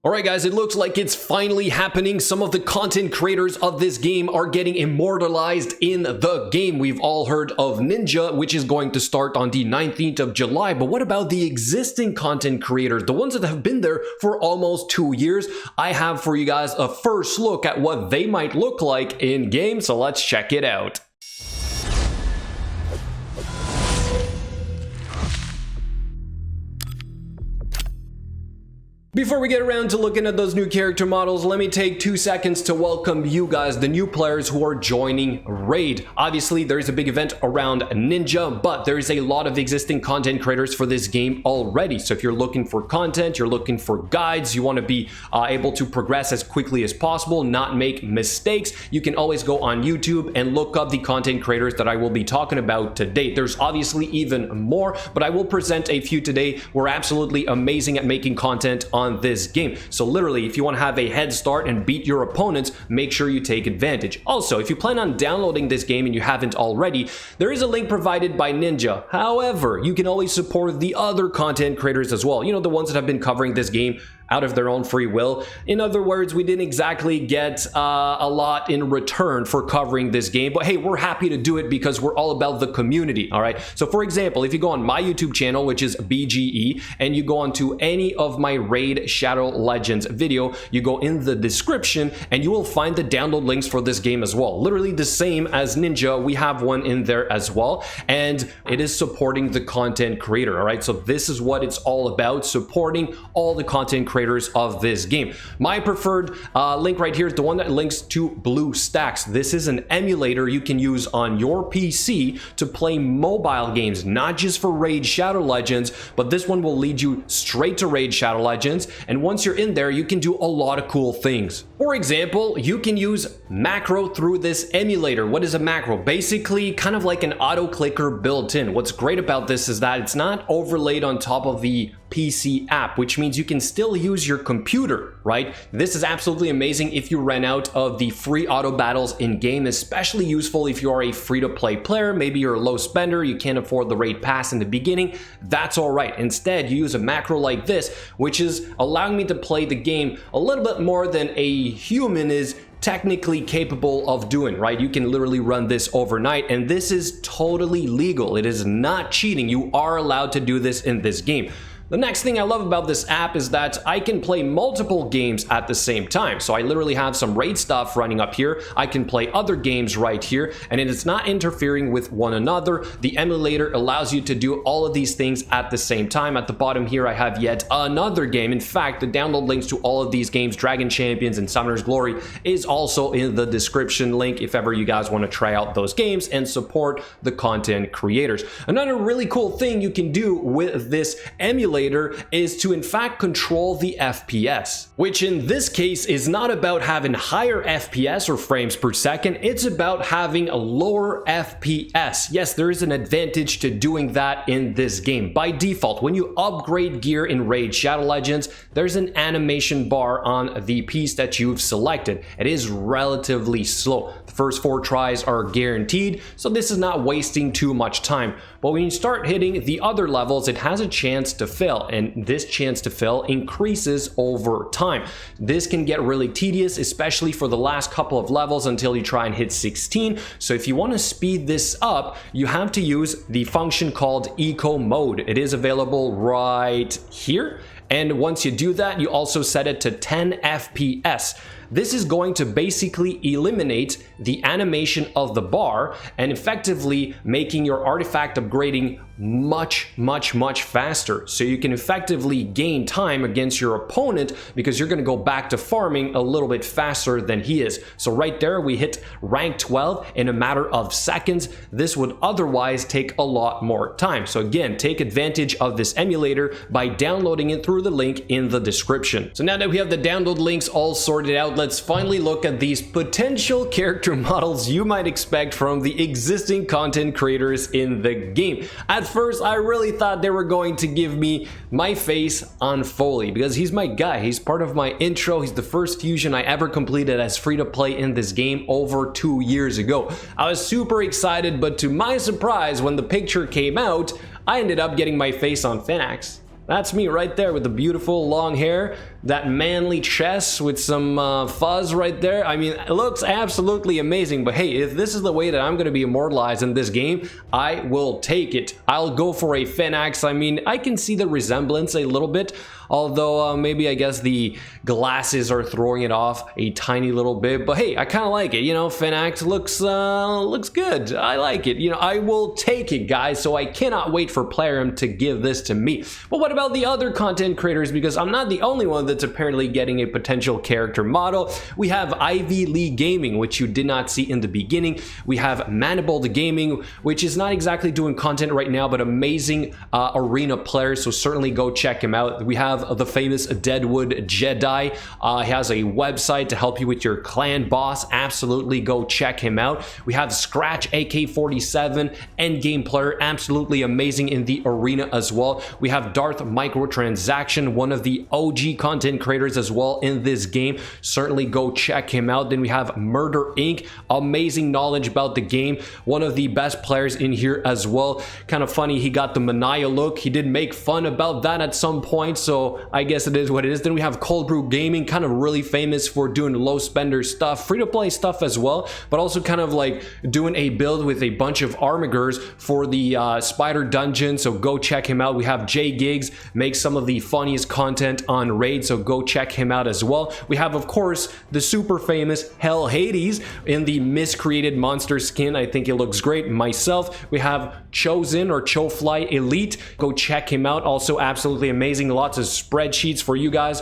Alright guys, it looks like it's finally happening. Some of the content creators of this game are getting immortalized in the game. We've all heard of Ninja, which is going to start on the 19th of July. But what about the existing content creators, the ones that have been there for almost 2 years? I have for you guys a first look at what they might look like in game, so let's check it out. Before we get around to looking at those new character models, let me take 2 seconds to welcome you guys, the new players who are joining Raid. Obviously, there's a big event around Ninja, but there's a lot of existing content creators for this game already. So if you're looking for content, you're looking for guides, you want to be able to progress as quickly as possible, not make mistakes, you can always go on YouTube and look up the content creators that I will be talking about today. There's obviously even more, but I will present a few today who are absolutely amazing at making content on this game. So literally, if you want to have a head start and beat your opponents, make sure you take advantage. Also, if you plan on downloading this game and you haven't already, there is a link provided by Ninja. However, you can always support the other content creators as well. You know, the ones that have been covering this game out of their own free will. In other words, we didn't exactly get a lot in return for covering this game, but hey, we're happy to do it because we're all about the community, all right? So for example, if you go on my YouTube channel, which is BGE, and you go onto any of my Raid Shadow Legends video, you go in the description and you will find the download links for this game as well. Literally the same as Ninja, we have one in there as well, and it is supporting the content creator, all right? So this is what it's all about, supporting all the content creators of this game. My preferred link right here is the one that links to Bluestacks. This is an emulator you can use on your PC to play mobile games, not just for Raid Shadow Legends, but this one will lead you straight to Raid Shadow Legends, and once you're in there, you can do a lot of cool things. For example, you can use macro through this emulator. What is a macro? Basically, kind of like an auto clicker built in. What's great about this is that it's not overlaid on top of the PC app, which means you can still use your computer, right? This is absolutely amazing if you ran out of the free auto battles in game, especially useful if you are a free-to-play player. Maybe you're a low spender, you can't afford the raid pass in the beginning. That's all right. Instead, you use a macro like this, which is allowing me to play the game a little bit more than a human is technically capable of doing, right? You can literally run this overnight, and this is totally legal. It is not cheating. You are allowed to do this in this game. The next thing I love about this app is that I can play multiple games at the same time. So I literally have some raid stuff running up here. I can play other games right here, and it's not interfering with one another. The emulator allows you to do all of these things at the same time. At the bottom here, I have yet another game. In fact, the download links to all of these games, Dragon Champions and Summoner's Glory, is also in the description link if ever you guys want to try out those games and support the content creators. Another really cool thing you can do with this emulator is to in fact control the FPS, which in this case is not about having higher FPS or frames per second, it's about having a lower FPS. Yes, there is an advantage to doing that in this game. By default, when you upgrade gear in Raid Shadow Legends, there's an animation bar on the piece that you've selected. It is relatively slow. The first 4 tries are guaranteed, so this is not wasting too much time. But when you start hitting the other levels, it has a chance to fail, and this chance to fail increases over time. This can get really tedious, especially for the last couple of levels until you try and hit 16. So if you want to speed this up, you have to use the function called Eco Mode. It is available right here. And once you do that, you also set it to 10 FPS. This is going to basically eliminate the animation of the bar and effectively making your artifact upgrading much faster. So you can effectively gain time against your opponent because you're going to go back to farming a little bit faster than he is. So right there, we hit rank 12 in a matter of seconds. This would otherwise take a lot more time. So again, take advantage of this emulator by downloading it through the link in the description. So now that we have the download links all sorted out, let's finally look at these potential character models you might expect from the existing content creators in the game. At first, I really thought they were going to give me my face on Foley because he's my guy. He's part of my intro. He's the first fusion I ever completed as free to play in this game over 2 years ago. I was super excited, but to my surprise, when the picture came out, I ended up getting my face on Finax. That's me right there with the beautiful long hair, that manly chest with some fuzz right there. I mean, it looks absolutely amazing, but hey, if this is the way that I'm going to be immortalized in this game, I will take it. I'll go for a Phoenix. I mean, I can see the resemblance a little bit, although maybe I guess the glasses are throwing it off a tiny little bit, but hey, I kind of like it. You know, Phoenix looks good. I like it. You know, I will take it, guys, so I cannot wait for Plarium to give this to me. But what about the other content creators? Because I'm not the only one that's apparently getting a potential character model. We have Ivy League Gaming, which you did not see in the beginning. We have Manifold Gaming, which is not exactly doing content right now, but amazing arena player, so certainly go check him out. We have the famous Deadwood Jedi. He has a website to help you with your clan boss. Absolutely go check him out. We have Scratch AK-47, endgame player, absolutely amazing in the arena as well. We have Darth Microtransaction, one of the OG content creators as well in this game. Certainly go check him out. Then we have Murder Inc., amazing knowledge about the game, one of the best players in here as well. Kind of funny, he got the Mania look. He did make fun about that at some point, so I guess it is what it is. Then we have Cold Brew Gaming, kind of really famous for doing low spender stuff, free to play stuff as well, but also kind of like doing a build with a bunch of armigers for the Spider Dungeon, so go check him out. We have Jay Gigs, makes some of the funniest content on Raid, so go check him out as well. We have, of course, the super famous Hell Hades in the miscreated monster skin. I think it looks great. Myself, we have Chosen or Chofly Elite, go check him out, also absolutely amazing. Lots of spreadsheets for you guys.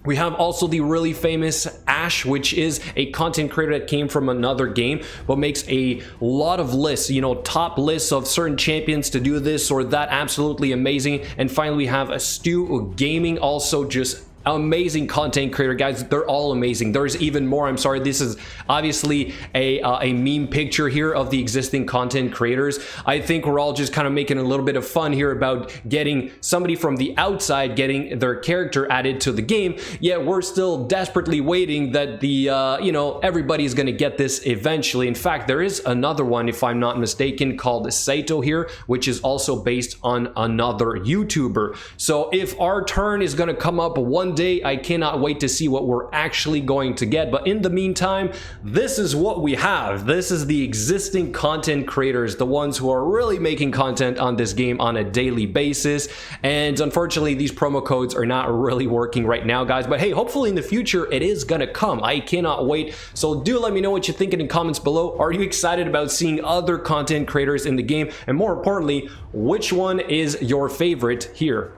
We have also the really famous Ash, which is a content creator that came from another game, but makes a lot of lists, you know, top lists of certain champions to do this or that. Absolutely amazing. And finally, we have a Stu Gaming, also just amazing content creator, guys. They're all amazing. There's even more. I'm sorry, this is obviously a meme picture here of the existing content creators. I think we're all just kind of making a little bit of fun here about getting somebody from the outside getting their character added to the game, yet we're still desperately waiting that the you know, everybody's gonna get this eventually. In fact, there is another one, if I'm not mistaken, called Saito here, which is also based on another YouTuber. So if our turn is gonna come up one day, I cannot wait to see what we're actually going to get. But in the meantime, this is what we have. This is the existing content creators, the ones who are really making content on this game on a daily basis. And unfortunately, these promo codes are not really working right now, guys. But hey, hopefully in the future, it is gonna come. I cannot wait. So do let me know what you're thinking in comments below. Are you excited about seeing other content creators in the game? And more importantly, which one is your favorite here?